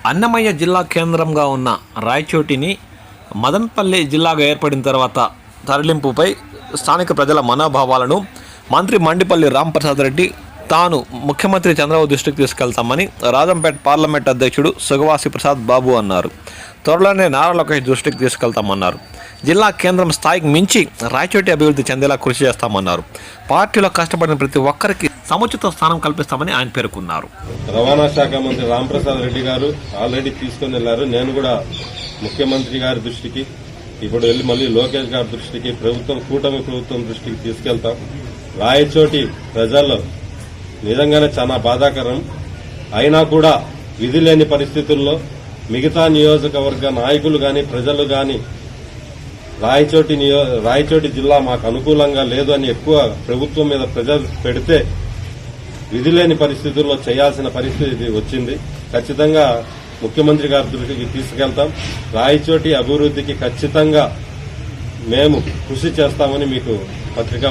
అన్నమయ్య జిల్లా కేంద్రంగా ఉన్న రాయచోటిని మదనపల్లి జిల్లాగా ఏర్పడిన తర్వాత తరలింపుపై స్థానిక ప్రజల మనోభావాలను మంత్రి మండిపల్లి రాంప్రసాద్ రెడ్డి తాను ముఖ్యమంత్రి చంద్రబాబు దృష్టికి తీసుకెళ్తామని రాజంపేట పార్లమెంట్ అధ్యక్షుడు సుగవాసి ప్రసాద్ బాబు అన్నారు. త్వరలోనే నారా లోకేష్ దృష్టికి తీసుకెళ్తామన్నారు. జిల్లా కేంద్రం స్థాయికి మించి రాయచోటి అభివృద్ధి చెందేలా కృషి చేస్తామన్నారు. పార్టీలో కష్టపడిన ప్రతి ఒక్కరికి సముచిత స్థానం కల్పిస్తామని ఆయన పేర్కొన్నారు. రవాణా శాఖ మంత్రి రాంప్రసాద్ రెడ్డి గారు ఆల్రెడీ తీసుకుని వెళ్లారు. నేను కూడా ముఖ్యమంత్రి గారి దృష్టికి ఇప్పుడు వెళ్లి మళ్లీ లోకేష్ గారి దృష్టికి కూటమి ప్రభుత్వం దృష్టికి తీసుకెళ్తాం. రాయచోటి ప్రజల్లో నిజంగానే చాలా బాధాకరం. అయినా కూడా విధి లేని పరిస్థితుల్లో నియోజకవర్గ నాయకులు గాని ప్రజలు గాని రాయచోటి జిల్లా మాకు అనుకూలంగా లేదు అని ఎక్కువ ప్రభుత్వం మీద ప్రజలు పెడితే విధి లేని పరిస్థితుల్లో చేయాల్సిన పరిస్థితి వచ్చింది. ఖచ్చితంగా ముఖ్యమంత్రి గారి దృష్టికి తీసుకెళ్తాం. రాయచోటి అభివృద్ధికి ఖచ్చితంగా మేము కృషి చేస్తామని మీకు పత్రికా